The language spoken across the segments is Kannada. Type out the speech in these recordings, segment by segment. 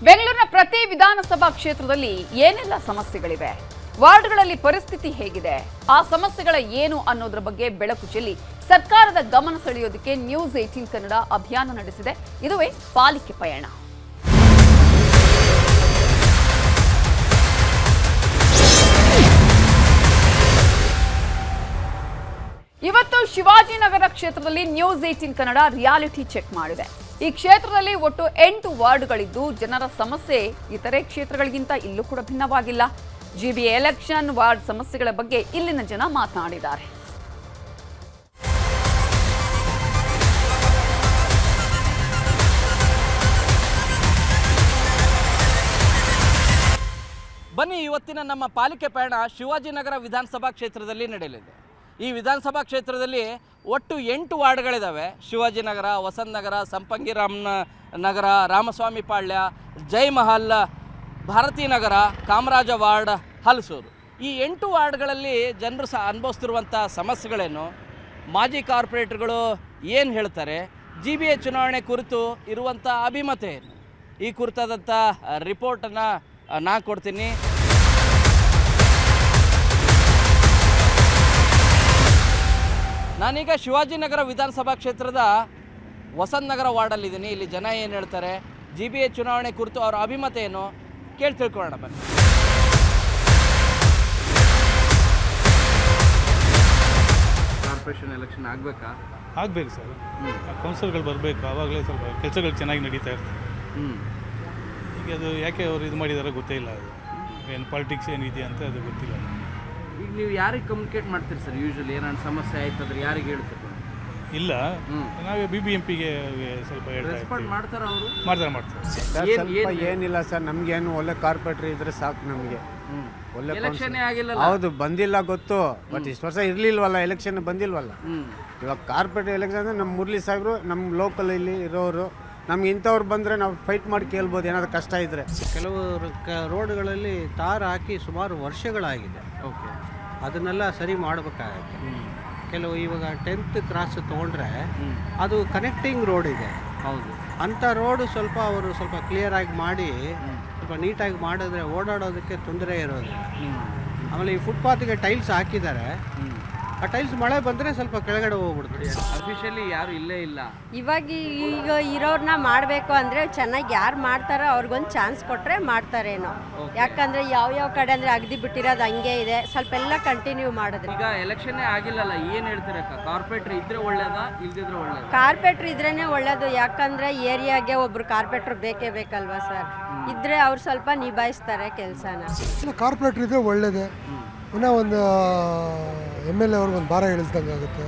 ಬೆಂಗಳೂರಿನ ಪ್ರತಿ ವಿಧಾನಸಭಾ ಕ್ಷೇತ್ರದಲ್ಲಿ ಏನೆಲ್ಲ ಸಮಸ್ಯೆಗಳಿವೆ, ವಾರ್ಡ್ಗಳಲ್ಲಿ ಪರಿಸ್ಥಿತಿ ಹೇಗಿದೆ, ಆ ಸಮಸ್ಯೆಗಳ ಏನು ಅನ್ನೋದ್ರ ಬಗ್ಗೆ ಬೆಳಕು ಚೆಲ್ಲಿ ಸರ್ಕಾರದ ಗಮನ ಸೆಳೆಯೋದಕ್ಕೆ ನ್ಯೂಸ್ 18 ಕನ್ನಡ ಅಭಿಯಾನ ನಡೆಸಿದೆ. ಇದುವೇ ಪಾಲಿಕೆ ಪಯಣ. ಇವತ್ತು ಶಿವಾಜಿನಗರ ಕ್ಷೇತ್ರದಲ್ಲಿ ನ್ಯೂಸ್ 18 ಕನ್ನಡ ರಿಯಾಲಿಟಿ ಚೆಕ್ ಮಾಡಿದೆ. ಈ ಕ್ಷೇತ್ರದಲ್ಲಿ ಒಟ್ಟು 8 ವಾರ್ಡ್ಗಳಿದ್ದು ಜನರ ಸಮಸ್ಯೆ ಇತರೆ ಕ್ಷೇತ್ರಗಳಿಗಿಂತ ಇಲ್ಲೂ ಕೂಡ ಭಿನ್ನವಾಗಿಲ್ಲ. ಜಿಬಿಎ ಎಲೆಕ್ಷನ್ ವಾರ್ಡ್ ಸಮಸ್ಯೆಗಳ ಬಗ್ಗೆ ಇಲ್ಲಿನ ಜನ ಮಾತನಾಡಿದ್ದಾರೆ. ಬನ್ನಿ, ಇವತ್ತಿನ ನಮ್ಮ ಪಾಲಿಕೆ ಪಯಣ ಶಿವಾಜಿನಗರ ವಿಧಾನಸಭಾ ಕ್ಷೇತ್ರದಲ್ಲಿ ನಡೆಯಲಿದೆ. ಈ ವಿಧಾನಸಭಾ ಕ್ಷೇತ್ರದಲ್ಲಿ ಒಟ್ಟು 8 ವಾರ್ಡ್ಗಳಿದ್ದಾವೆ. ಶಿವಾಜಿನಗರ, ವಸಂತನಗರ, ಸಂಪಂಗಿರಾಮನ ನಗರ, ರಾಮಸ್ವಾಮಿ ಪಾಳ್ಯ, ಜಯಮಹಲ್, ಭಾರತೀನಗರ, ಕಾಮರಾಜ ವಾರ್ಡ್, ಹಲಸೂರು. ಈ 8 ವಾರ್ಡ್ಗಳಲ್ಲಿ ಜನರು ಅನುಭವಿಸ್ತಿರುವಂಥ ಸಮಸ್ಯೆಗಳೇನು, ಮಾಜಿ ಕಾರ್ಪೊರೇಟರ್ಗಳು ಏನು ಹೇಳ್ತಾರೆ, GBA ಚುನಾವಣೆ ಕುರಿತು ಇರುವಂಥ ಅಭಿಮತ ಏನು, ಈ ಕುರಿತಾದಂಥ ರಿಪೋರ್ಟನ್ನು ನಾನು ಕೊಡ್ತೀನಿ. ನಾನೀಗ ಶಿವಾಜಿನಗರ ವಿಧಾನಸಭಾ ಕ್ಷೇತ್ರದ ವಸಂತನಗರ ವಾರ್ಡಲ್ಲಿದ್ದೀನಿ. ಇಲ್ಲಿ ಜನ ಏನು ಹೇಳ್ತಾರೆ, GBA ಚುನಾವಣೆ ಕುರಿತು ಅವರ ಅಭಿಮತ ಏನು ಕೇಳಿ ತಿಳ್ಕೊಳ್ಳೋಣ ಬನ್ನಿ. ಕಾರ್ಪೊರೇಷನ್ ಎಲೆಕ್ಷನ್ ಆಗಬೇಕಾ? ಆಗಬೇಕು ಸರ್. ಕೌನ್ಸಿಲ್ಗಳು ಬರಬೇಕು, ಆವಾಗಲೇ ಸ್ವಲ್ಪ ಕೆಲಸಗಳು ಚೆನ್ನಾಗಿ ನಡೀತಾ ಇರ್ತವೆ. ಈಗ ಅದು ಯಾಕೆ ಅವರು ಇದು ಮಾಡಿದಾರೆ ಗೊತ್ತೇ ಇಲ್ಲ. ಅದು ಏನು ಪಾಲಿಟಿಕ್ಸ್ ಏನಿದೆ ಅಂತ ಅದು ಗೊತ್ತಿಲ್ಲ. ಈಗ ನೀವು ಯಾರಿಗೆ ಕಮ್ಯುನಿಕೇಟ್ ಮಾಡ್ತೀರಿ ಸರ್? ಯೂಶಲಿ ಏನಾದ್ರು ಸಮಸ್ಯೆ ಆಯ್ತಂದ್ರೆ ಯಾರಿಗೆ ಹೇಳ್ತೀರಿ? ಇಲ್ಲ, ನಾವೇ BBMPಗೆ ಸ್ವಲ್ಪ ರೆಸ್ಪಾಂಡ್ ಮಾಡ್ತಾರೆ ಅವರು? ಮಾಡ್ತಾರೆ. ಸ್ವಲ್ಪ ಏನಿಲ್ಲ ಸರ್, ನಮಗೇನು ಒಳ್ಳೆ ಕಾರ್ಪೊರೇಟರ್ ಇದ್ರೆ ಸಾಕು ನಮಗೆ. ಒಳ್ಳೆ ಎಲೆಕ್ಷನ್ ಆಗಿಲ್ಲ. ಹೌದು, ಬಂದಿಲ್ಲ ಗೊತ್ತು, ಬಟ್ ಇಷ್ಟು ವರ್ಷ ಇರಲಿಲ್ವಲ್ಲ, ಎಲೆಕ್ಷನ್ ಬಂದಿಲ್ವಲ್ಲ. ಇವಾಗ ಕಾರ್ಪೊರೇಟರ್ ಎಲೆಕ್ಷನ್ ಅಂದರೆ ನಮ್ಮ ಮುರಳಿ ಸಾಹೇಬರು, ನಮ್ಮ ಲೋಕಲ್ ಇಲ್ಲಿ ಇರೋರು, ನಮ್ಗೆ ಇಂಥವ್ರು ಬಂದರೆ ನಾವು ಫೈಟ್ ಮಾಡಿ ಕೇಳ್ಬೋದು ಏನಾದರೂ ಕಷ್ಟ ಇದ್ದರೆ. ಕೆಲವು ರೋಡ್ಗಳಲ್ಲಿ ಟಾರ್ ಹಾಕಿ ಸುಮಾರು ವರ್ಷಗಳಾಗಿದೆ. ಓಕೆ, ಅದನ್ನೆಲ್ಲ ಸರಿ ಮಾಡಬೇಕಾಗತ್ತೆ. ಕೆಲವು ಇವಾಗ 10th ಕ್ರಾಸ್ ತೊಗೊಂಡ್ರೆ ಅದು ಕನೆಕ್ಟಿಂಗ್ ರೋಡ್ ಇದೆ. ಹೌದು, ಅಂಥ ರೋಡು ಸ್ವಲ್ಪ ಅವರು ಸ್ವಲ್ಪ ಕ್ಲಿಯರಾಗಿ ಮಾಡಿ ಸ್ವಲ್ಪ ನೀಟಾಗಿ ಮಾಡಿದ್ರೆ ಓಡಾಡೋದಕ್ಕೆ ತೊಂದರೆ ಇರೋದಿಲ್ಲ. ಆಮೇಲೆ ಈ ಫುಟ್ಪಾತ್ಗೆ ಟೈಲ್ಸ್ ಹಾಕಿದ್ದಾರೆ. ಆ ಟೈಲ್ಸ್ ಮಳೆ ಬಂದರೆ ಸ್ವಲ್ಪ ಕೆಳಗಡೆ ಹೋಗ್ಬಿಡ್ತೀವಿ. ಅಫಿಷಿಯಲಿ ಯಾರು ಇಲ್ಲೇ ಇಲ್ಲ. ಈಗ ಇರೋರನ್ನ ಮಾಡಬೇಕು ಅಂದರೆ ಚೆನ್ನಾಗಿ ಯಾರು ಮಾಡ್ತಾರೋ ಅವ್ರಿಗೊಂದು ಚಾನ್ಸ್ ಕೊಟ್ಟರೆ ಮಾಡ್ತಾರೇನೋ. ಯಾಕಂದರೆ ಯಾವ ಕಡೆ ಅಂದರೆ ಅಗದಿ ಬಿಟ್ಟಿರೋದು ಹಂಗೆ ಇದೆ, ಸ್ವಲ್ಪ ಎಲ್ಲ ಕಂಟಿನ್ಯೂ ಮಾಡಿದ್ರೆ. ಈಗ ಎಲೆಕ್ಷನ್ನೇ ಆಗಿಲ್ಲಲ್ಲ, ಏನು ಹೇಳ್ತೀರಕ್ಕ? ಕಾರ್ಪೊರೇಟರ್ ಇದ್ರೆ ಒಳ್ಳೇದಾ, ಇಲ್ದಿದ್ರೆ ಒಳ್ಳೇದಾ? ಕಾರ್ಪೊರೇಟ್ರ್ ಇದ್ರೇ ಒಳ್ಳೇದು. ಯಾಕಂದರೆ ಏರಿಯಾಗೆ ಒಬ್ರು ಕಾರ್ಪೊರೇಟ್ರ್ ಬೇಕೇ ಬೇಕಲ್ವಾ ಸರ್? ಇದ್ರೆ ಅವ್ರು ಸ್ವಲ್ಪ ನಿಭಾಯಿಸ್ತಾರೆ ಕೆಲಸನ. ಕಾರ್ಪೊರೇಟ್ರ್ ಇದ್ರೆ ಒಳ್ಳೇದೇ. ಇನ್ನೂ ಒಂದು MLA ಅವ್ರಿಗೊಂದು ಭಾರ ಇಳಿಸ್ದಂಗೆ ಆಗುತ್ತೆ.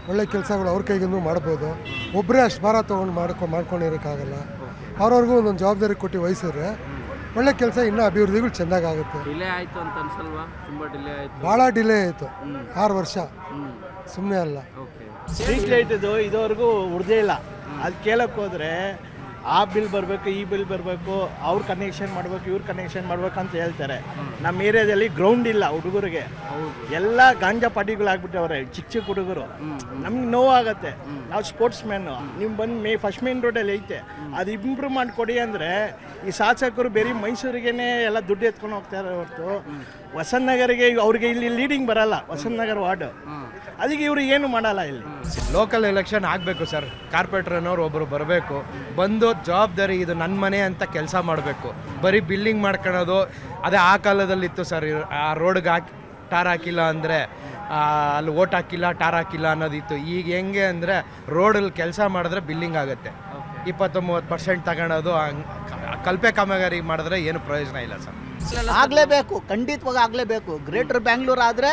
ಒಳ್ಳೆ ಕೆಲಸಗಳು ಅವ್ರ ಕೈಗಿಂದು ಮಾಡ್ಬೋದು. ಒಬ್ಬರೇ ಅಷ್ಟು ಭಾರ ತೊಗೊಂಡು ಮಾಡ್ಕೊಂಡಿರೋಕ್ಕಾಗಲ್ಲ. ಅವ್ರವ್ರಿಗೂ ಒಂದೊಂದು ಜವಾಬ್ದಾರಿ ಕೊಟ್ಟು ವಹಿಸಿದ್ರೆ ಒಳ್ಳೆ ಕೆಲಸ ಇನ್ನೂ ಅಭಿವೃದ್ಧಿಗಳು ಚೆಂದಾಗುತ್ತೆ. ಡಿಲೇ ಆಯಿತು ಅಂತ ಅನ್ಸಲ್ವಾ? ತುಂಬ ಡಿಲೇ ಆಯಿತು, ಭಾಳ ಡಿಲೇ ಆಯಿತು. 6 ವರ್ಷ ಸುಮ್ಮನೆ ಅಲ್ಲ. ಸ್ಟ್ರೀಟ್ ಲೈಟ್ ಇದುವರೆಗೂ ಉಡ್ದೇ ಇಲ್ಲ. ಅದು ಕೇಳಕ್ಕೆ ಹೋದರೆ ಆ ಬಿಲ್ ಬರಬೇಕು, ಈ ಬಿಲ್ ಬರಬೇಕು, ಅವ್ರು ಕನೆಕ್ಷನ್ ಮಾಡಬೇಕು, ಇವ್ರು ಕನೆಕ್ಷನ್ ಮಾಡ್ಬೇಕು ಅಂತ ಹೇಳ್ತಾರೆ. ನಮ್ಮ ಏರಿಯಾದಲ್ಲಿ ಗ್ರೌಂಡ್ ಇಲ್ಲ ಹುಡುಗರಿಗೆ. ಎಲ್ಲ ಗಾಂಜಾ ಪಾರ್ಟಿಗಳಾಗ್ಬಿಟ್ಟವ್ರೆ, ಚಿಕ್ಕ ಹುಡುಗರು. ನಮ್ಗೆ ನೋವಾಗತ್ತೆ. ನಾವು ಸ್ಪೋರ್ಟ್ಸ್ ಮ್ಯಾನು. ನೀವು ಬಂದು ಫಸ್ಟ್ ಮೇನ್ ರೋಡಲ್ಲಿ ಐತೆ, ಅದು ಇಂಪ್ರೂವ್ ಮಾಡಿಕೊಡಿ ಅಂದರೆ ಈ ಶಾಸಕರು ಬೇರೆ ಮೈಸೂರಿಗೇ ಎಲ್ಲ ದುಡ್ಡು ಎತ್ಕೊಂಡು ಹೋಗ್ತಾರೆ ಹೊರತು ವಸಂತನಗರಿಗೆ ಅವ್ರಿಗೆ ಇಲ್ಲಿ ಲೀಡಿಂಗ್ ಬರಲ್ಲ. ವಸಂತನಗರ ವಾರ್ಡು, ಅದಕ್ಕೆ ಇವರು ಏನು ಮಾಡಲ್ಲ. ಇಲ್ಲಿ ಲೋಕಲ್ ಎಲೆಕ್ಷನ್ ಆಗಬೇಕು ಸರ್. ಕಾರ್ಪೊರೇಟರ್ ಅನ್ನೋರು ಒಬ್ಬರು ಬರಬೇಕು, ಬಂದು ಜವಾಬ್ದಾರಿ ಇದು ನನ್ನ ಮನೆ ಅಂತ ಕೆಲಸ ಮಾಡಬೇಕು. ಬರೀ ಬಿಲ್ಡಿಂಗ್ ಮಾಡ್ಕೊಳ್ಳೋದು ಅದೇ ಆ ಕಾಲದಲ್ಲಿತ್ತು ಸರ್. ಆ ರೋಡ್ಗೆ ಟಾರ್ ಹಾಕಿಲ್ಲ ಅಂದರೆ ಅಲ್ಲಿ ಓಟ್ ಹಾಕಿಲ್ಲ, ಟಾರ್ ಹಾಕಿಲ್ಲ ಅನ್ನೋದಿತ್ತು. ಈಗ ಹೆಂಗೆ ಅಂದರೆ ರೋಡಲ್ಲಿ ಕೆಲಸ ಮಾಡಿದ್ರೆ ಬಿಲ್ಡಿಂಗ್ ಆಗುತ್ತೆ. 20-30% ತಗೊಳೋದು, ಕಲ್ಪೆ ಕಾಮಗಾರಿ ಮಾಡಿದ್ರೆ ಏನು ಪ್ರಯೋಜನ ಇಲ್ಲ ಸರ್. ಆಗಲೇಬೇಕು, ಖಂಡಿತವಾಗಿ ಆಗಲೇಬೇಕು. ಗ್ರೇಟರ್ ಬ್ಯಾಂಗ್ಳೂರ್ ಆದರೆ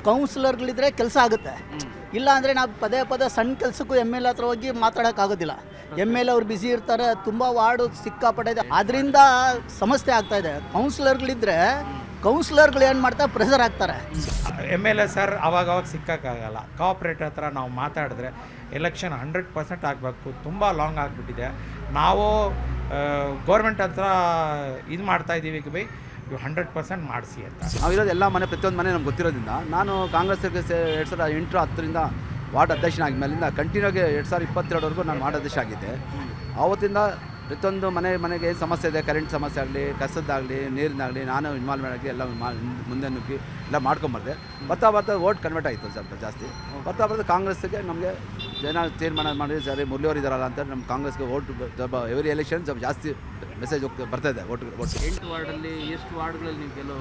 ಕೌನ್ಸಿಲರ್ಗಳಿದ್ರೆ ಕೆಲಸ ಆಗುತ್ತೆ. ಇಲ್ಲ ಅಂದರೆ ನಾವು ಪದೇ ಸಣ್ಣ ಕೆಲಸಕ್ಕೂ MLA ಹತ್ರ ಹೋಗಿ ಮಾತಾಡೋಕ್ಕಾಗೋದಿಲ್ಲ. MLA ಅವ್ರು ಬ್ಯುಸಿ ಇರ್ತಾರೆ, ತುಂಬ ವಾರ್ಡು ಸಿಕ್ಕಾಪಟ್ಟೆ ಇದೆ, ಅದರಿಂದ ಸಮಸ್ಯೆ ಆಗ್ತಾಯಿದೆ. ಕೌನ್ಸಿಲರ್ಗಳಿದ್ರೆ ಕೌನ್ಸಿಲರ್ಗಳು ಏನು ಮಾಡ್ತಾರೆ, ಪ್ರೆಷರ್ ಆಗ್ತಾರೆ. MLA ಸರ್ ಅವಾಗ ಸಿಕ್ಕೋಕ್ಕಾಗಲ್ಲ. ಕೋಆಪ್ರೇಟರ್ ಹತ್ರ ನಾವು ಮಾತಾಡಿದ್ರೆ ಎಲೆಕ್ಷನ್ 100% ಆಗಬೇಕು. ತುಂಬ ಲಾಂಗ್ ಆಗಿಬಿಟ್ಟಿದೆ. ನಾವು ಗೌರ್ಮೆಂಟ್ ಹತ್ರ ಇದು ಮಾಡ್ತಾಯಿದ್ದೀವಿ ಬೈ 100% ಮಾಡಿಸಿ ಅಂತ. ನಾವಿರೋದು ಎಲ್ಲ ಮನೆ, ಪ್ರತಿಯೊಂದು ಮನೆ ನಮ್ಗೆ ಗೊತ್ತಿರೋದ್ರಿಂದ ನಾನು ಕಾಂಗ್ರೆಸ್ಗೆ 2008-10 ವಾರ್ಡ್ ಅಧ್ಯಕ್ಷನಾಗಿದ್ಮೇಲಿಂದ ಕಂಟಿನ್ಯೂಗೆ 2022ವರೆಗೂ ನಾನು ವಾರ್ಡ್ ಅಧ್ಯಕ್ಷ ಆಗಿದ್ದೆ. ಆವತ್ತಿಂದ ಪ್ರತಿಯೊಂದು ಮನೆಗೆ ಏನು ಸಮಸ್ಯೆ ಇದೆ, ಕರೆಂಟ್ ಸಮಸ್ಯೆ ಆಗಲಿ, ಕಸದ್ದಾಗಲಿ, ನೀರಿನಾಗಲಿ ನಾನು ಇನ್ವಾಲ್ವ್ಮೆಂಟ್ ಆಗಿ ಎಲ್ಲ ಮುಂದೆ ನುಗ್ಗಿ ಎಲ್ಲ ಮಾಡ್ಕೊಂಬರ್ದೆ. ಬರ್ತಾ ವೋಟ್ ಕನ್ವರ್ಟ್ ಆಯಿತು ಸ್ವಲ್ಪ ಜಾಸ್ತಿ. ಬರ್ತಾ ಕಾಂಗ್ರೆಸ್ಗೆ ನಮಗೆ ಜನ ತೀರ್ಮಾನ ಮಾಡಿ ಸರಿ ಮುರಳಿಯವರು ಇದ್ದಾರಲ್ಲ ಅಂತ ನಮ್ಮ ಕಾಂಗ್ರೆಸ್ಗೆ ವೋಟ್ ಸ್ವಲ್ಪ ಎವ್ರಿ ಎಲೆಕ್ಷನ್ ಸ್ವಲ್ಪ ಜಾಸ್ತಿ ಮೆಸೇಜ್ ಬರ್ತಾಯಿದೆ ವೋಟ್. 8 ವಾರ್ಡಲ್ಲಿ ಎಷ್ಟು ವಾರ್ಡ್ಗಳಲ್ಲಿ ನೀವು ಗೆಲ್ಲೋ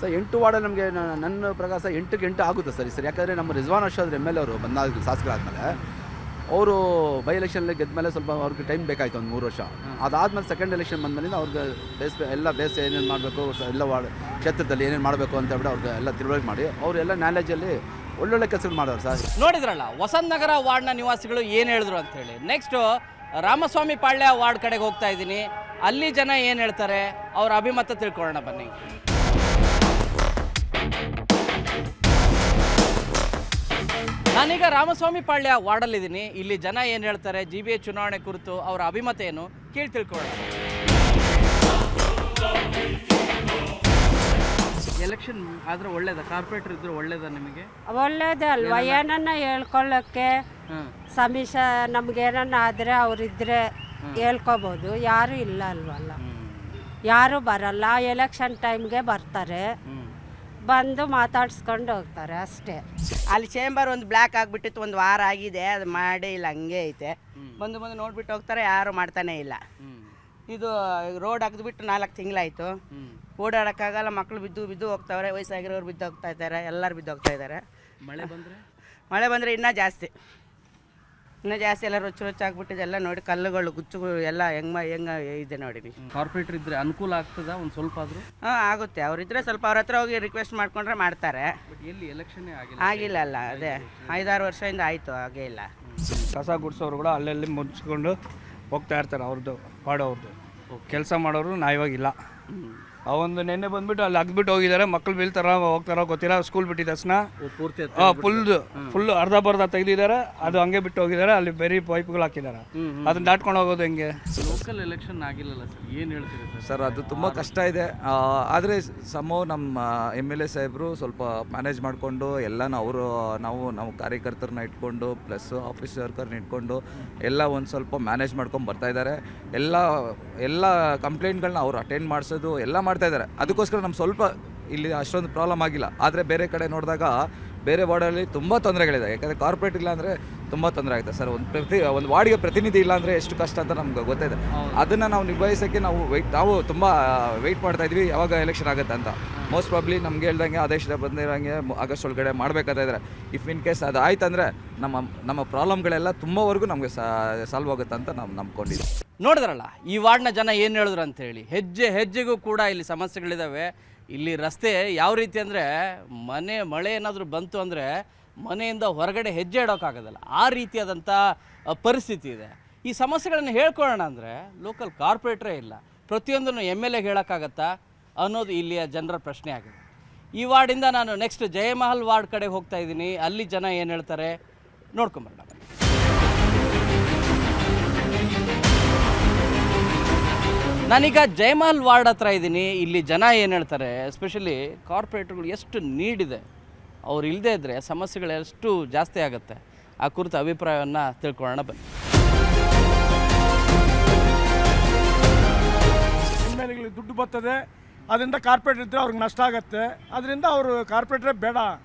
ಸರ್ 8 ವಾರ್ಡಲ್ಲಿ ನಮಗೆ ನನ್ನ ಪ್ರಕಾರ 8ಕ್ಕೆ 8 ಆಗುತ್ತೆ ಸರಿ. ಯಾಕಂದರೆ ನಮ್ಮ ರಿಜ್ವಾನ್ ಅರ್ಷದ್ MLA ಅವರು ಬಂದಾಗ ಶಾಸಕರಾದಮೇಲೆ ಅವರು ಬೈ ಎಲೆಕ್ಷನಲ್ಲಿ ಗೆದ್ದ ಮೇಲೆ ಸ್ವಲ್ಪ ಅವ್ರಿಗೆ ಟೈಮ್ ಬೇಕಾಯಿತು, ಒಂದು 3 ವರ್ಷ. ಅದಾದಮೇಲೆ ಸೆಕೆಂಡ್ ಎಲೆಕ್ಷನ್ ಬಂದಮೇಲೆ ಅವ್ರಿಗೆ ಬೇಸ್ ಏನೇನು ಮಾಡಬೇಕು, ಎಲ್ಲ ಕ್ಷೇತ್ರದಲ್ಲಿ ಏನೇನು ಮಾಡಬೇಕು ಅಂತ ಹೇಳ್ಬಿಟ್ಟು ಅವ್ರಿಗೆ ಎಲ್ಲ ತಿಳುವಳಿಕೆ ಮಾಡಿ ಅವರೆಲ್ಲ ನಾಲೆಜಲ್ಲಿ ಒಳ್ಳೊಳ್ಳೆ ಕೆಲಸಗಳು ಮಾಡೋರು ಸರ್. ನೋಡಿದ್ರಲ್ಲ ವಸಂತ ನಗರ ವಾರ್ಡ್ನ ನಿವಾಸಿಗಳು ಏನು ಹೇಳಿದ್ರು ಅಂತೇಳಿ. ನೆಕ್ಸ್ಟು ರಾಮಸ್ವಾಮಿ ಪಾಳ್ಯ ವಾರ್ಡ್ ಕಡೆಗೆ ಹೋಗ್ತಾ ಇದ್ದೀನಿ. ಅಲ್ಲಿ ಜನ ಏನು ಹೇಳ್ತಾರೆ ಅವ್ರ ಅಭಿಮತ ತಿಳ್ಕೊಳ್ಳೋಣ ಬನ್ನಿ. ನಾನೀಗ ರಾಮಸ್ವಾಮಿ ಪಾಳ್ಯ ವಾರ್ಡಲ್ಲಿದ್ದೀನಿ. ಇಲ್ಲಿ ಜನ ಏನು ಹೇಳ್ತಾರೆ, GBA ಚುನಾವಣೆ ಕುರಿತು ಅವರ ಅಭಿಮತ ಏನು ಕೇಳಿ ತಿಳ್ಕೊಳ್ಳೋಣ. ಎಲೆಕ್ಷನ್ ಆದ್ರೆ ಒಳ್ಳೇದ, ಕಾರ್ಪೊರೇಟರ್ ಇದ್ರೆ ಒಳ್ಳೇದ ನಿಮಗೆ? ಒಳ್ಳೇದೇ ಅಲ್ವಾ, ಏನನ್ನ ಹೇಳ್ಕೊಳ್ಳೋಕ್ಕೆ ಸಮೀಕ್ಷ ನಮ್ಗೇನನ್ನ ಆದರೆ ಅವರಿದ್ರೆ ಹೇಳ್ಕೊಬೋದು. ಯಾರು ಇಲ್ಲ ಅಲ್ವಲ್ಲ, ಯಾರು ಬರಲ್ಲ. ಎಲೆಕ್ಷನ್ ಟೈಮ್ಗೆ ಬರ್ತಾರೆ, ಬಂದು ಮಾತಾಡ್ಸ್ಕೊಂಡು ಹೋಗ್ತಾರೆ ಅಷ್ಟೇ. ಅಲ್ಲಿ ಚೇಂಬರ್ ಒಂದು ಬ್ಲ್ಯಾಕ್ ಆಗಿಬಿಟ್ಟಿತ್ತು, ಒಂದು ವಾರ ಆಗಿದೆ, ಅದು ಮಾಡಿ ಇಲ್ಲ ಹಂಗೆ ಐತೆ. ಬಂದು ನೋಡ್ಬಿಟ್ಟು ಹೋಗ್ತಾರೆ, ಯಾರು ಮಾಡ್ತಾನೆ ಇಲ್ಲ. ಇದು ರೋಡ್ ಹಾಕಿದ್ಬಿಟ್ಟು 4 ತಿಂಗಳಾಯಿತು. ಓಡಾಡೋಕ್ಕಾಗಲ್ಲ, ಮಕ್ಕಳು ಬಿದ್ದು ಹೋಗ್ತಾವ್ರೆ, ವಯಸ್ಸಾಗಿರೋರು ಬಿದ್ದು ಹೋಗ್ತಾ ಇದ್ದಾರೆ, ಎಲ್ಲರೂ ಬಿದ್ದು ಹೋಗ್ತಾ ಇದ್ದಾರೆ. ಮಳೆ ಬಂದರೆ ಇನ್ನೂ ಜಾಸ್ತಿ ಎಲ್ಲ ರುಚ್ಚಾಗ್ಬಿಟ್ಟಿದೆ. ಎಲ್ಲ ನೋಡಿ ಕಲ್ಲುಗಳು ಗುಚ್ಚುಗಳು ಎಲ್ಲ ಹೆಂಗೆ ಇದೆ ನೋಡಿ. ಕಾರ್ಪೊರೇಟರ್ ಇದ್ರೆ ಅನುಕೂಲ ಆಗ್ತದ ಒಂದು ಸ್ವಲ್ಪ ಆದರೂ? ಆಗುತ್ತೆ, ಅವರಿದ್ರೆ ಸ್ವಲ್ಪ ಅವ್ರ ಹತ್ರ ಹೋಗಿ ರಿಕ್ವೆಸ್ಟ್ ಮಾಡ್ಕೊಂಡ್ರೆ ಮಾಡ್ತಾರೆ. ಎಲ್ಲಿ ಎಲೆಕ್ಷನ್ನೇ ಆಗಿಲ್ಲ ಅಲ್ಲ, ಅದೇ 5-6 ವರ್ಷದಿಂದ ಆಯಿತು, ಹಾಗೇ ಇಲ್ಲ. ಕಸ ಗುಡಿಸೋರು ಕೂಡ ಅಲ್ಲಲ್ಲಿ ಮುಚ್ಕೊಂಡು ಹೋಗ್ತಾ ಇರ್ತಾರೆ, ಅವ್ರದ್ದು ಪಾಡೋರ್ದು. ಕೆಲಸ ಮಾಡೋರು ನ್ಯಾಯವಾಗಿಲ್ಲ. ಅವೊಂದು ನೆನ್ನೆ ಬಂದ್ಬಿಟ್ಟು ಅಲ್ಲಿ ಅಗ್ಬಿಟ್ಟು ಹೋಗಿದ್ದಾರೆ, ಮಕ್ಕಳು ಬೀಳ್ತಾರ ಹೋಗ್ತಾರೋ ಗೊತ್ತಿಲ್ಲ. ಸ್ಕೂಲ್ ಬಿಟ್ಟಿದ್ದ ತಕ್ಷಣ ಫುಲ್ ಅರ್ಧ ತೆಗೆದಿದ್ದಾರೆ, ಅದು ಹಂಗೆ ಬಿಟ್ಟು ಹೋಗಿದ್ದಾರೆ. ಅಲ್ಲಿ ಬೇರೆ ಪೈಪ್ಗಳು ಹಾಕಿದ್ದಾರೆ, ಅದನ್ನ ದಾಟ್ಕೊಂಡು ಹೋಗೋದು ಹೆಂಗೆ? ಲೋಕಲ್ ಎಲೆಕ್ಷನ್ ಆಗಿಲ್ಲಲ್ಲ ಸರ್, ಏನು ಹೇಳ್ತೀರಿ ಸರ್? ಅದು ತುಂಬ ಕಷ್ಟ ಇದೆ. ಆದರೆ ನಮ್ಮ MLA ಸಾಹೇಬರು ಸ್ವಲ್ಪ ಮ್ಯಾನೇಜ್ ಮಾಡಿಕೊಂಡು ಎಲ್ಲ ನಾವು ಕಾರ್ಯಕರ್ತರನ್ನ ಇಟ್ಕೊಂಡು ಪ್ಲಸ್ ಆಫೀಸ್ ವರ್ಕರ್ನ ಇಟ್ಕೊಂಡು ಎಲ್ಲ ಒಂದು ಸ್ವಲ್ಪ ಮ್ಯಾನೇಜ್ ಮಾಡ್ಕೊಂಡು ಬರ್ತಾ ಇದ್ದಾರೆ. ಎಲ್ಲ ಕಂಪ್ಲೇಂಟ್ಗಳನ್ನ ಅವ್ರು ಅಟೆಂಡ್ ಮಾಡಿಸೋದು ಎಲ್ಲ ಮಾಡ್ತಾ ಇದ್ದಾರೆ. ಅದಕ್ಕೋಸ್ಕರ ನಮ್ಮ ಸ್ವಲ್ಪ ಇಲ್ಲಿ ಅಷ್ಟೊಂದು ಪ್ರಾಬ್ಲಮ್ ಆಗಿಲ್ಲ. ಆದರೆ ಬೇರೆ ಕಡೆ ನೋಡಿದಾಗ ಬೇರೆ ವಾರ್ಡಲ್ಲಿ ತುಂಬ ತೊಂದರೆಗಳಿದೆ. ಯಾಕಂದರೆ ಕಾರ್ಪೊರೇಟ್ ಇಲ್ಲ ಅಂದರೆ ತುಂಬ ತೊಂದರೆ ಆಗುತ್ತೆ ಸರ್. ಒಂದು ವಾರ್ಡಿಗೆ ಪ್ರತಿನಿಧಿ ಇಲ್ಲ ಅಂದರೆ ಎಷ್ಟು ಕಷ್ಟ ಅಂತ ನಮ್ಗೆ ಗೊತ್ತಿದೆ. ಅದನ್ನು ನಾವು ನಿಭಾಯಿಸೋಕ್ಕೆ ನಾವು ತುಂಬ ವೆಯ್ಟ್ ಮಾಡ್ತಾ ಇದ್ವಿ ಯಾವಾಗ ಎಲೆಕ್ಷನ್ ಆಗುತ್ತೆ ಅಂತ. ಮೋಸ್ಟ್ ಪ್ರಾಬ್ಲಿ ನಮ್ಗೆ ಹೇಳ್ದಂಗೆ ಆದೇಶ ಬಂದಿರೋಂಗೆ ಆಗಸ್ಟ್ ಒಳಗಡೆ ಮಾಡಬೇಕಾಗ್ತಾ ಇದ್ದಾರೆ. ಇಫ್ ಇನ್ ಕೇಸ್ ಅದು ಆಯ್ತಂದರೆ ನಮ್ಮ ಪ್ರಾಬ್ಲಮ್ಗಳೆಲ್ಲ ತುಂಬವರೆಗೂ ನಮಗೆ ಸಾಲ್ವ್ ಆಗುತ್ತೆ ಅಂತ ನಾವು ನಂಬ್ಕೊಂಡಿದ್ವಿ. ನೋಡಿದ್ರಲ್ಲ ಈ ವಾರ್ಡ್ನ ಜನ ಏನು ಹೇಳಿದ್ರು ಅಂತೇಳಿ. ಹೆಜ್ಜೆಗೂ ಕೂಡ ಇಲ್ಲಿ ಸಮಸ್ಯೆಗಳಿದ್ದಾವೆ. ಇಲ್ಲಿ ರಸ್ತೆ ಯಾವ ರೀತಿ ಅಂದರೆ ಮಳೆ ಏನಾದರೂ ಬಂತು ಅಂದರೆ ಮನೆಯಿಂದ ಹೊರಗಡೆ ಹೆಜ್ಜೆ ಇಡೋಕ್ಕಾಗೋದಲ್ಲ, ಆ ರೀತಿಯಾದಂಥ ಪರಿಸ್ಥಿತಿ ಇದೆ. ಈ ಸಮಸ್ಯೆಗಳನ್ನು ಹೇಳ್ಕೊಳ್ಳೋಣ ಅಂದರೆ ಲೋಕಲ್ ಕಾರ್ಪೊರೇಟ್ರೇ ಇಲ್ಲ. ಪ್ರತಿಯೊಂದನ್ನು MLA ಹೇಳೋಕ್ಕಾಗತ್ತಾ ಅನ್ನೋದು ಇಲ್ಲಿಯ ಜನರ ಪ್ರಶ್ನೆ ಆಗಿದೆ. ಈ ವಾರ್ಡಿಂದ ನಾನು ನೆಕ್ಸ್ಟ್ ಜಯಮಹಲ್ ವಾರ್ಡ್ ಕಡೆ ಹೋಗ್ತಾ ಇದ್ದೀನಿ. ಅಲ್ಲಿ ಜನ ಏನು ಹೇಳ್ತಾರೆ ನೋಡ್ಕೊಂಬರೋಣ. ನಾನೀಗ ಜಯಮಹಲ್ ವಾರ್ಡ್ ಹತ್ರ ಇದ್ದೀನಿ. ಇಲ್ಲಿ ಜನ ಏನು ಹೇಳ್ತಾರೆ, ಎಸ್ಪೆಷಲಿ ಕಾರ್ಪೊರೇಟ್ರುಗಳು ಎಷ್ಟು ನೀಡಿದೆ, ಅವ್ರು ಇಲ್ಲದೇ ಇದ್ದರೆ ಸಮಸ್ಯೆಗಳು ಎಷ್ಟು ಜಾಸ್ತಿ ಆಗುತ್ತೆ, ಆ ಕುರಿತು ಅಭಿಪ್ರಾಯವನ್ನು ತಿಳ್ಕೊಳ್ಳೋಣ ಬನ್ನಿ. MLAಗಳಿಗೆ ದುಡ್ಡು ಬರ್ತದೆ, ಅದರಿಂದ ಕಾರ್ಪೊರೇಟ್ ಇದ್ದರೆ ಅವ್ರಿಗೆ ನಷ್ಟ ಆಗುತ್ತೆ. ಅದರಿಂದ ಅವರು ಕಾರ್ಪೊರೇಟ್ರೇ ಬೇಡ,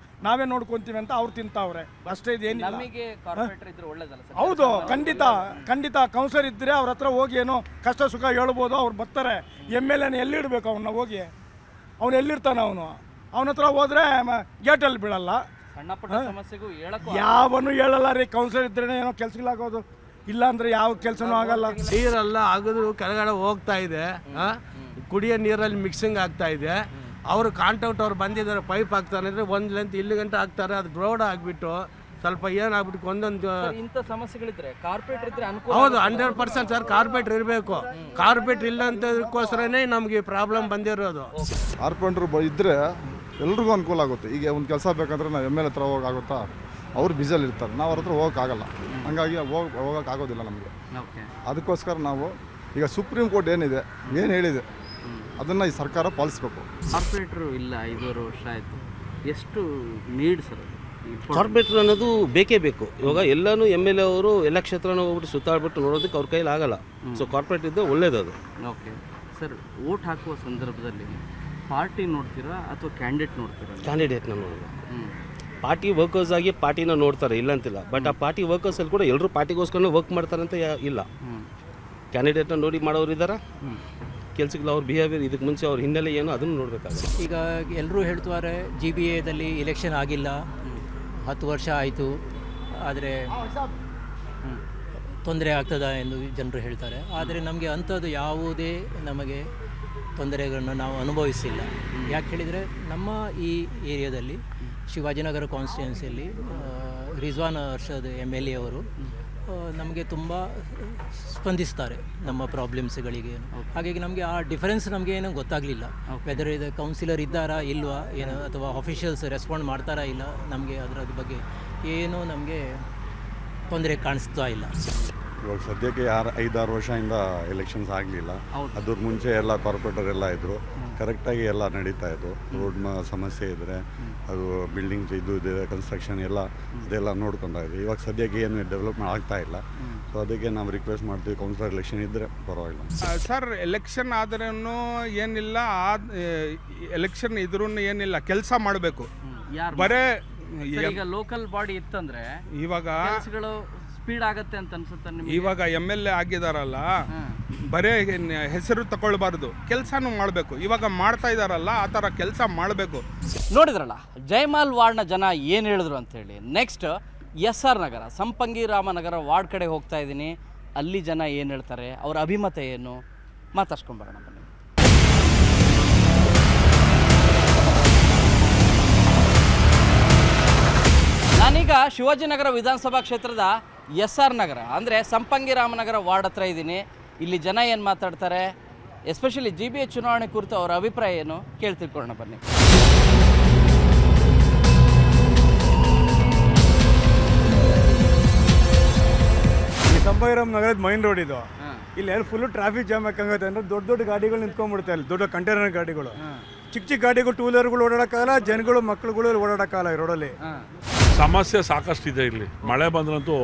ನಾವೇ ನೋಡ್ಕೊತೀವಿ ಅಂತ ಅವ್ರು ತಿಂತಾವ್ರೆ ಅಷ್ಟೇ. ಇದೇನಿಲ್ಲ. ನಮಗೆ ಕಾರ್ಪೊರೇಟರ್ ಇದ್ರೆ ಒಳ್ಳೇದಲ್ಲ ಸರ್? ಹೌದು, ಖಂಡಿತ ಕೌನ್ಸಿಲರ್ ಇದ್ದರೆ ಅವ್ರ ಹತ್ರ ಹೋಗಿ ಏನೋ ಕಷ್ಟ ಸುಖ ಹೇಳ್ಬೋದು, ಅವ್ರು ಬರ್ತಾರೆ. MLAನ ಎಲ್ಲಿಡಬೇಕು ಅವನ್ನ ಹೋಗಿ? ಅವ್ನು ಎಲ್ಲಿರ್ತಾನೆ? ಅವನ ಹತ್ರ ಹೋದರೆ ಗೇಟಲ್ಲಿ ಬೀಳಲ್ಲ. ಸಣ್ಣ ಪುಟ್ಟ ಸಮಸ್ಯೆಗೂ ಯಾವನು ಹೇಳಲ್ಲ ರೀ. ಕೌನ್ಸಿಲರ್ ಇದ್ರೇ ಏನೋ ಕೆಲಸಗಳಾಗೋದು, ಇಲ್ಲ ಅಂದರೆ ಯಾವ ಕೆಲಸನೂ ಆಗಲ್ಲ. ನೀರೆಲ್ಲ ಅಗದು ಕೆಳಗಡೆ ಹೋಗ್ತಾ ಇದೆ, ಕುಡಿಯೋ ನೀರಲ್ಲಿ ಮಿಕ್ಸಿಂಗ್ ಆಗ್ತಾ ಇದೆ. ಅವರು ಕಾಂಟ್ರಾಕ್ಟ್ ಅವ್ರು ಬಂದಿದ್ದಾರೆ, ಪೈಪ್ ಹಾಕ್ತಾರೆ ಅಂದರೆ 1 ಲೆಂತ್ ಇಲ್ಲಿ ಗಂಟೆ ಹಾಕ್ತಾರೆ, ಅದು ರೋಡ್ ಆಗಿಬಿಟ್ಟು ಸ್ವಲ್ಪ ಏನಾಗ್ಬಿಟ್ಟು ಒಂದೊಂದು ಇಂಥ ಸಮಸ್ಯೆಗಳಿದ್ರೆ ಕಾರ್ಪೊರೇಟರ್ ಇದ್ರೆ ಅನುಕೂಲ. ಹೌದು, 100% ಸರ್. ಕಾರ್ಪೊರೇಟರ್ ಇರಬೇಕು. ಕಾರ್ಪೊರೇಟರ್ ಇಲ್ಲ ಅಂತದಕ್ಕೋಸ್ಕರನೇ ನಮಗೆ ಪ್ರಾಬ್ಲಮ್ ಬಂದಿರೋದು. ಕಾರ್ಪೊರೇಟರ್ ಇದ್ದರೆ ಎಲ್ರಿಗೂ ಅನುಕೂಲ ಆಗುತ್ತೆ. ಈಗ ಒಂದು ಕೆಲಸ ಬೇಕಂದ್ರೆ ನಾವು MLA ಹತ್ರ ಹೋಗೋಕ್ಕಾಗುತ್ತಾ? ಅವ್ರು ಬಿಸಿಯಲ್ಲಿ ಇರ್ತಾರೆ, ನಾವು ಅವ್ರ ಹತ್ರ ಹೋಗೋಕ್ಕಾಗಲ್ಲ. ಹಂಗಾಗಿ ಹೋಗೋಕ್ಕಾಗೋದಿಲ್ಲ ನಮಗೆ. ಅದಕ್ಕೋಸ್ಕರ ನಾವು ಈಗ ಸುಪ್ರೀಂ ಕೋರ್ಟ್ ಏನು ಹೇಳಿದೆ ಅದನ್ನು ಈ ಸರ್ಕಾರ ಪಾಲಿಸಬೇಕು. ಕಾರ್ಪೊರೇಟ್ರು ಇಲ್ಲ 5 ವರ್ಷ ಆಯಿತು. ಎಷ್ಟು ನೀಡ್ ಸರ್? ಕಾರ್ಪೊರೇಟರ್ ಅನ್ನೋದು ಬೇಕೇ ಬೇಕು. ಇವಾಗ ಎಲ್ಲನೂ MLA ಅವರು ಎಲ್ಲ ಕ್ಷೇತ್ರನ ಹೋಗ್ಬಿಟ್ಟು ಸುತ್ತಾಡ್ಬಿಟ್ಟು ನೋಡೋದಕ್ಕೆ ಅವ್ರ ಕೈಲಿ ಆಗಲ್ಲ. ಸೊ ಕಾರ್ಪೊರೇಟ್ ಇದ್ದರೆ ಒಳ್ಳೇದು ಅದು. ಓಕೆ ಸರ್, ವೋಟ್ ಹಾಕುವ ಸಂದರ್ಭದಲ್ಲಿ ಪಾರ್ಟಿ ನೋಡ್ತೀರಾ ಅಥವಾ ಕ್ಯಾಂಡಿಡೇಟ್ ನೋಡ್ತೀರಾ? ಕ್ಯಾಂಡಿಡೇಟ್ನ ನೋಡಬೇಕು. ಪಾರ್ಟಿ ವರ್ಕರ್ಸ್ ಆಗಿ ಪಾರ್ಟಿನ ನೋಡ್ತಾರೆ, ಇಲ್ಲ ಅಂತಿಲ್ಲ. ಬಟ್ ಆ ಪಾರ್ಟಿ ವರ್ಕರ್ಸಲ್ಲಿ ಕೂಡ ಎಲ್ಲರೂ ಪಾರ್ಟಿಗೋಸ್ಕರ ವರ್ಕ್ ಮಾಡ್ತಾರೆ ಅಂತ ಇಲ್ಲ. ಕ್ಯಾಂಡಿಡೇಟ್ನ ನೋಡಿ ಮಾಡೋರು ಇದ್ದಾರೆ, ಕೆಲಸಗಳು ಅವ್ರ ಬಿಹೇವಿಯರ್, ಇದಕ್ಕೆ ಮುಂಚೆ ಅವ್ರ ಹಿನ್ನೆಲೆ ಏನು ಅದನ್ನು ನೋಡಬೇಕಾಗುತ್ತೆ. ಈಗ ಎಲ್ಲರೂ ಹೇಳ್ತಾರೆ GBAದಲ್ಲಿ ಎಲೆಕ್ಷನ್ ಆಗಿಲ್ಲ, 10 ವರ್ಷ ಆಯಿತು, ಆದರೆ ತೊಂದರೆ ಆಗ್ತದ ಎಂದು ಜನರು ಹೇಳ್ತಾರೆ. ಆದರೆ ನಮಗೆ ಅಂಥದ್ದು ಯಾವುದೇ ನಮಗೆ ತೊಂದರೆಗಳನ್ನು ನಾವು ಅನುಭವಿಸಿಲ್ಲ. ಯಾಕೆ ಹೇಳಿದರೆ ನಮ್ಮ ಈ ಏರಿಯಾದಲ್ಲಿ ಶಿವಾಜಿನಗರ ಕಾನ್ಸ್ಟಿಟ್ಯೂನ್ಸಿಯಲ್ಲಿ ರಿಜ್ವಾನ್ ಅರ್ಷದ್ MLA ಅವರು ನಮಗೆ ತುಂಬ ಸ್ಪಂದಿಸ್ತಾರೆ ನಮ್ಮ ಪ್ರಾಬ್ಲಮ್ಸ್ಗಳಿಗೆ. ಹಾಗಾಗಿ ನಮಗೆ ಆ ಡಿಫರೆನ್ಸ್ ನಮಗೆ ಏನೂ ಗೊತ್ತಾಗಲಿಲ್ಲ. ವೆದರ್ ಇದು ಕೌನ್ಸಿಲರ್ ಇದ್ದಾರಾ ಇಲ್ವಾ ಏನು, ಅಥವಾ ಆಫೀಷಿಯಲ್ಸ್ ರೆಸ್ಪಾಂಡ್ ಮಾಡ್ತಾರಾ ಇಲ್ಲ, ನಮಗೆ ಅದರ ಬಗ್ಗೆ ಏನೂ ನಮಗೆ ತೊಂದರೆ ಕಾಣಿಸ್ತಾ ಇಲ್ಲ. ಇವಾಗ ಸದ್ಯಕ್ಕೆ 5-6 ವರ್ಷದಿಂದ ಎಲೆಕ್ಷನ್ಸ್ ಆಗಲಿಲ್ಲ. ಅದ್ರ ಮುಂಚೆ ಎಲ್ಲ ಕಾರ್ಪೊರೇಟರ್ ಎಲ್ಲ ಇದ್ದರು, ಕರೆಕ್ಟಾಗಿ ಎಲ್ಲ ನಡೀತಾ ಇತ್ತು. ರೋಡ್ ಸಮಸ್ಯೆ ಇದ್ದರೆ ಅದು ಬಿಲ್ಡಿಂಗ್ಸ್ ಇದು ಕನ್ಸ್ಟ್ರಕ್ಷನ್ ಅದೆಲ್ಲ ನೋಡ್ಕೊತಾ ಇದ್ವಿ. ಇವಾಗ ಸದ್ಯಕ್ಕೆ ಏನು ಡೆವಲಪ್ಮೆಂಟ್ ಆಗ್ತಾ ಇಲ್ಲ. ಸೊ ಅದಕ್ಕೆ ನಾವು ರಿಕ್ವೆಸ್ಟ್ ಮಾಡ್ತೀವಿ, ಕೌನ್ಸಿಲರ್ ಎಲೆಕ್ಷನ್ ಇದ್ದರೆ ಪರವಾಗಿಲ್ಲ. ಸರ್, ಎಲೆಕ್ಷನ್ ಆದ್ರೂ ಏನಿಲ್ಲ, ಎಲೆಕ್ಷನ್ ಇದ್ರೂ ಏನಿಲ್ಲ, ಕೆಲಸ ಮಾಡಬೇಕು. ಬರೇ ಈಗ ಲೋಕಲ್ ಬಾಡಿ ಇತ್ತಂದ್ರೆ ಇವಾಗ ಸ್ಪೀಡ್ ಆಗುತ್ತೆ ಅಂತ ಅನ್ಸುತ್ತೆ ನಿಮಗೆ? ಇವಾಗ MLA ಆಗಿದಾರಲ್ಲ, ಬರೇ ಹೆಸರು ತಗೊಳ್ಬಾರ್ದು, ಕೆಲಸನೂ ಮಾಡಬೇಕು. ಇವಾಗ ಮಾಡ್ತಾ ಇದ್ದಾರಲ್ಲ, ಆ ಥರ ಕೆಲಸ ಮಾಡಬೇಕು. ನೋಡಿದ್ರಲ್ಲ ಜಯಮಾಲ್ ವಾರ್ಡ್ನ ಜನ ಏನು ಹೇಳಿದ್ರು ಅಂತೇಳಿ. ನೆಕ್ಸ್ಟ್ SR ನಗರ, ಸಂಪಂಗಿ ರಾಮನಗರ ವಾರ್ಡ್ ಕಡೆ ಹೋಗ್ತಾ ಇದ್ದೀನಿ. ಅಲ್ಲಿ ಜನ ಏನು ಹೇಳ್ತಾರೆ, ಅವರ ಅಭಿಮತ ಏನು, ಮಾತಾಡ್ಸ್ಕೊಂಬರೋಣ ಬನ್ನಿ. ನಾನೀಗ ಶಿವಾಜಿನಗರ ವಿಧಾನಸಭಾ ಕ್ಷೇತ್ರದ SR ನಗರ ಅಂದರೆ ಸಂಪಂಗಿ ರಾಮನಗರ ವಾರ್ಡ್ ಹತ್ರ ಇದ್ದೀನಿ. ಇಲ್ಲಿ ಜನ ಏನು ಮಾತಾಡ್ತಾರೆ, ಎಸ್ಪೆಷಲಿ GBA ಚುನಾವಣೆ ಕುರಿತು ಅವರ ಅಭಿಪ್ರಾಯ ಏನು ಕೇಳಿ ತಿಳ್ಕೊಳ್ಳೋಣ ಬನ್ನಿ. ಸಂಪಂಗಿ ರಾಮನಗರದ ಮೈನ್ ರೋಡ್ ಇದು. ಇಲ್ಲಿ ಫುಲ್ಲು ಟ್ರಾಫಿಕ್ ಜಾಮ್ ಯಾಕಂಗತ್ತೆ ಅಂದರೆ ದೊಡ್ಡ ದೊಡ್ಡ ಗಾಡಿಗಳು ನಿಂತ್ಕೊಂಡ್ಬಿಡ್ತಾರೆ, ಇಲ್ಲಿ ದೊಡ್ಡ ಕಂಟೈನರ್ ಗಾಡಿಗಳು, ಚಿಕ್ಕ ಚಿಕ್ಕ ಗಾಡಿಗಳು, 2 ವೀಲರ್ಗಳು ಓಡಾಡೋಕ್ಕಾಗಲ್ಲ, ಜನಗಳು ಮಕ್ಕಳುಗಳು ಓಡಾಡೋಕ್ಕಾಗಲ್ಲ ಈ ರೋಡಲ್ಲಿ. ಸಮಸ್ಯೆ ಸಾಕಷ್ಟಿದೆ. ಇಲ್ಲಿ ಮಳೆ ಬಂದ್ರಂತೂ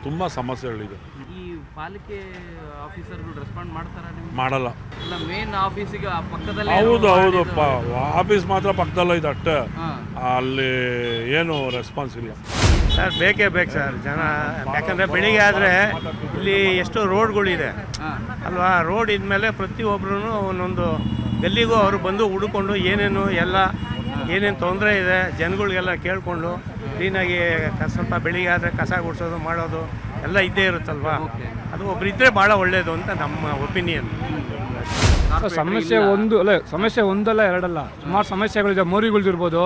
ತುಂಬ ಸಮಸ್ಯೆಗಳಿದೆ. ಈ ಪಾಲಿಕೆ ಆಫೀಸರ್ಗಳು ರೆಸ್ಪಾಂಡ್ ಮಾಡ್ತಾರಾ? ಮಾಡಲ್ಲ. ಇಲ್ಲ, ಮೇನ್ ಆಫೀಸಿಗೆ ಪಕ್ಕದಲ್ಲಿ. ಹೌದಪ್ಪ, ಆಫೀಸ್ ಮಾತ್ರ ಪಕ್ಕದಲ್ಲ ಇದೆ ಅಷ್ಟೇ, ಅಲ್ಲಿ ಏನು ರೆಸ್ಪಾನ್ಸ್ ಇಲ್ಲ. ಸರ್ ಬೇಕೇ ಬೇಕು ಸರ್ ಜನ, ಯಾಕಂದರೆ ಬೆಳಿಗ್ಗೆ ಆದರೆ ಇಲ್ಲಿ ಎಷ್ಟು ರೋಡ್ಗಳಿದೆ ಅಲ್ವಾ. ರೋಡ್ ಇದ್ಮೇಲೆ ಪ್ರತಿಯೊಬ್ಬರೂ ಒಂದೊಂದು ಗಲ್ಲಿಗೂ ಅವರು ಬಂದು ಹುಡುಕೊಂಡು ಏನೇನು ಏನೇನು ತೊಂದರೆ ಇದೆ ಜನಗಳಿಗೆಲ್ಲ ಕೇಳಿಕೊಂಡು ಕ್ಲೀನಾಗಿ ಸ್ವಲ್ಪ ಬೆಳಿಗ್ಗೆ ಆದರೆ ಕಸ ಗುಡಿಸೋದು ಮಾಡೋದು ಎಲ್ಲ ಇದ್ದೇ ಇರುತ್ತಲ್ವಾ. ಅದು ಒಬ್ರು ಇದ್ದರೆ ಭಾಳ ಒಳ್ಳೆಯದು ಅಂತ ನಮ್ಮ ಒಪಿನಿಯನ್. ಸಮಸ್ಯೆ ಒಂದಲ್ಲ ಎರಡಲ್ಲ, ಸುಮಾರು ಸಮಸ್ಯೆಗಳಿದೆ. ಮೋರಿಗಳ್ದಿರ್ಬೋದು,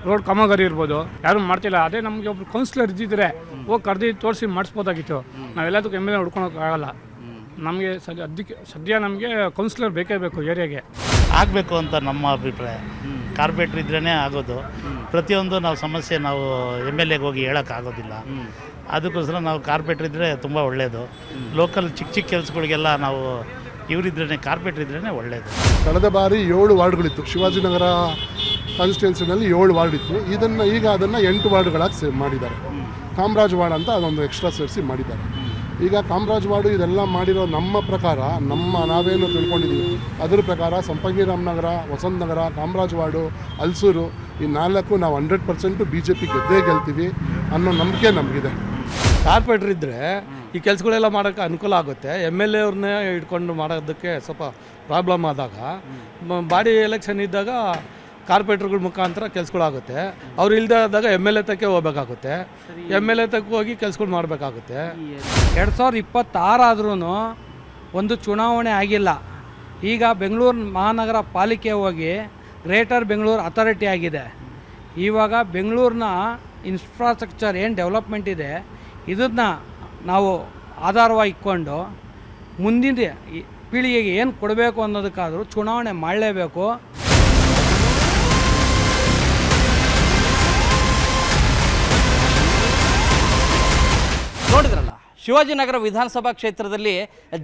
ರೋಡ್ ಕಾಮಗಾರಿ ಇರ್ಬೋದು, ಯಾರು ಮಾಡ್ತಿಲ್ಲ. ಅದೇ ನಮಗೆ ಒಬ್ರು ಕೌನ್ಸಿಲರ್ ಇದ್ದಿದ್ರೆ ಹೋಗಿ ಕರೆದು ತೋರಿಸಿ ಮಾಡಿಸ್ಬೋದಾಗಿತ್ತು. ನಾವೆಲ್ಲದಕ್ಕೂ MLA ಹುಡ್ಕೊಳಕ್ಕಾಗಲ್ಲ. ನಮಗೆ ಸದ್ಯ ನಮಗೆ ಕೌನ್ಸಿಲರ್ ಬೇಕೇ ಬೇಕು ಏರಿಯಾಗೆ. ಆಗಬೇಕು ಅಂತ ನಮ್ಮ ಅಭಿಪ್ರಾಯ. ಕಾರ್ಪೊರೇಟ್ರ್ ಇದ್ರೇ ಆಗೋದು. ಪ್ರತಿಯೊಂದು ನಾವು ಸಮಸ್ಯೆ ನಾವು MLAಗೆ ಹೋಗಿ ಹೇಳೋಕ್ಕಾಗೋದಿಲ್ಲ. ಅದಕ್ಕೋಸ್ಕರ ನಾವು ಕಾರ್ಪೊರೇಟ್ರ್ ಇದ್ದರೆ ತುಂಬ ಒಳ್ಳೆಯದು. ಲೋಕಲ್ ಚಿಕ್ಕ ಚಿಕ್ಕ ಕೆಲಸಗಳಿಗೆಲ್ಲ ನಾವು ಇವರಿದ್ರೇ, ಕಾರ್ಪೊರೇಟ್ರ್ ಇದ್ರೇ ಒಳ್ಳೆಯದು. ಕಳೆದ ಬಾರಿ 7 ವಾರ್ಡ್ಗಳಿತ್ತು ಶಿವಾಜಿನಗರ ಕಾನ್ಸ್ಟಿಟ್ಯೂನ್ಸಿನಲ್ಲಿ. 7 ವಾರ್ಡ್ ಇತ್ತು. ಈಗ ಅದನ್ನು 8 ವಾರ್ಡ್ಗಳಾಗಿ ಮಾಡಿದ್ದಾರೆ. ಕಾಮರಾಜ್ ವಾರ್ಡ್ ಅಂತ ಅದೊಂದು ಎಕ್ಸ್ಟ್ರಾ ಸೇರಿಸಿ ಮಾಡಿದ್ದಾರೆ. ಈಗ ಕಾಮರಾಜ್ ವಾರ್ಡು ಇದೆಲ್ಲ ಮಾಡಿರೋ ನಮ್ಮ ಪ್ರಕಾರ, ನಾವೇನು ತಿಳ್ಕೊಂಡಿದ್ದೀವಿ ಅದ್ರ ಪ್ರಕಾರ ಸಂಪಂಗಿ ರಾಮನಗರ, ವಸಂತ ನಗರ, ಕಾಮರಾಜ್ ವಾರ್ಡು, ಹಲ್ಸೂರು, ಈ 4 ನಾವು 100% BJP ಗೆದ್ದೇ ಗೆಲ್ತೀವಿ ಅನ್ನೋ ನಂಬಿಕೆ ನಮಗಿದೆ. ಕಾರ್ಪೊರೇಟ್ರ್ ಇದ್ದರೆ ಈ ಕೆಲಸಗಳೆಲ್ಲ ಮಾಡೋಕ್ಕೆ ಅನುಕೂಲ ಆಗುತ್ತೆ. MLA ಅವ್ರನ್ನೇ ಇಟ್ಕೊಂಡು ಮಾಡೋದಕ್ಕೆ ಸ್ವಲ್ಪ ಪ್ರಾಬ್ಲಮ್ ಆದಾಗ, ಬಾಡಿ ಎಲೆಕ್ಷನ್ ಇದ್ದಾಗ ಕಾರ್ಪೊರೇಟ್ರ್ಗಳ ಮುಖಾಂತರ ಕೆಲಸಗಳಾಗುತ್ತೆ. ಅವ್ರು ಇಲ್ಲದೆ ಆದಾಗ MLA ತಕ್ಕೆ ಹೋಗ್ಬೇಕಾಗುತ್ತೆ. MLA ತಕ್ಕೆ ಹೋಗಿ ಕೆಲಸಗಳು ಮಾಡಬೇಕಾಗುತ್ತೆ. 2026 ಆದ್ರೂ ಒಂದು ಚುನಾವಣೆ ಆಗಿಲ್ಲ. ಈಗ ಬೆಂಗಳೂರು ಮಹಾನಗರ ಪಾಲಿಕೆ ಹೋಗಿ ಗ್ರೇಟರ್ ಬೆಂಗಳೂರು ಅಥಾರಿಟಿ ಆಗಿದೆ. ಇವಾಗ ಬೆಂಗಳೂರಿನ ಇನ್ಫ್ರಾಸ್ಟ್ರಕ್ಚರ್ ಏನು ಡೆವಲಪ್ಮೆಂಟ್ ಇದೆ, ಇದನ್ನು ನಾವು ಆಧಾರವಾಗಿ ಇಟ್ಕೊಂಡು ಮುಂದಿನ ಪೀಳಿಗೆಗೆ ಏನು ಕೊಡಬೇಕು ಅನ್ನೋದಕ್ಕಾದರೂ ಚುನಾವಣೆ ಮಾಡಲೇಬೇಕು. ನೋಡಿದ್ರಲ್ಲ ಶಿವಾಜಿನಗರ ವಿಧಾನಸಭಾ ಕ್ಷೇತ್ರದಲ್ಲಿ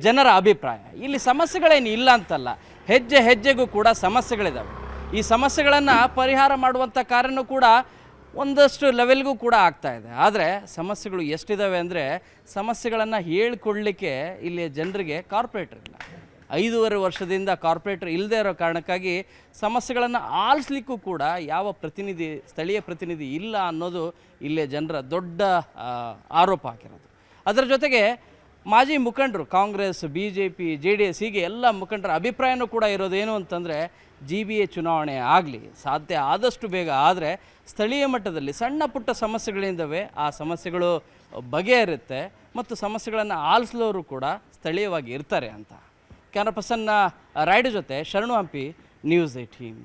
ಜನರ ಅಭಿಪ್ರಾಯ. ಇಲ್ಲಿ ಸಮಸ್ಯೆಗಳೇನು ಇಲ್ಲ ಅಂತಲ್ಲ, ಹೆಜ್ಜೆ ಹೆಜ್ಜೆಗೂ ಕೂಡ ಸಮಸ್ಯೆಗಳಿದ್ದಾವೆ. ಈ ಸಮಸ್ಯೆಗಳನ್ನು ಪರಿಹಾರ ಮಾಡುವಂಥ ಕಾರ್ಯನೂ ಕೂಡ ಒಂದಷ್ಟು ಲೆವೆಲ್ಗೂ ಕೂಡ ಆಗ್ತಾ ಇದೆ. ಆದರೆ ಸಮಸ್ಯೆಗಳು ಎಷ್ಟಿದ್ದಾವೆ ಅಂದರೆ ಸಮಸ್ಯೆಗಳನ್ನು ಹೇಳ್ಕೊಳ್ಳಿಕ್ಕೆ ಇಲ್ಲಿ ಜನರಿಗೆ ಕಾರ್ಪೊರೇಟರ್ ಇಲ್ಲ. 5.5 ವರ್ಷದಿಂದ ಕಾರ್ಪೊರೇಟರ್ ಇಲ್ಲದೇ ಇರೋ ಕಾರಣಕ್ಕಾಗಿ ಸಮಸ್ಯೆಗಳನ್ನು ಆಲಿಸ್ಲಿಕ್ಕೂ ಕೂಡ ಯಾವ ಪ್ರತಿನಿಧಿ, ಸ್ಥಳೀಯ ಪ್ರತಿನಿಧಿ ಇಲ್ಲ ಅನ್ನೋದು ಇಲ್ಲೇ ಜನರ ದೊಡ್ಡ ಆರೋಪ ಆಗಿರೋದು. ಅದರ ಜೊತೆಗೆ ಮಾಜಿ ಮುಖಂಡರು ಕಾಂಗ್ರೆಸ್, BJP, JDS ಹೀಗೆ ಎಲ್ಲ ಮುಖಂಡರ ಅಭಿಪ್ರಾಯನೂ ಕೂಡ ಇರೋದೇನು ಅಂತಂದರೆ GBA ಚುನಾವಣೆ ಆಗಲಿ, ಸಾಧ್ಯ ಆದಷ್ಟು ಬೇಗ. ಆದರೆ ಸ್ಥಳೀಯ ಮಟ್ಟದಲ್ಲಿ ಸಣ್ಣ ಪುಟ್ಟ ಸಮಸ್ಯೆಗಳಿಂದವೆ, ಆ ಸಮಸ್ಯೆಗಳು ಬಗೆಹರುತ್ತೆ ಮತ್ತು ಸಮಸ್ಯೆಗಳನ್ನು ಆಲಿಸಲೋರು ಕೂಡ ಸ್ಥಳೀಯವಾಗಿ ಇರ್ತಾರೆ ಅಂತ. ಕ್ಯಾಮರಾ ಪರ್ಸನ್ ರಾಯ್ಡು ಜೊತೆ ಶರಣು ಹಂಪಿ, ನ್ಯೂಸ್ 18.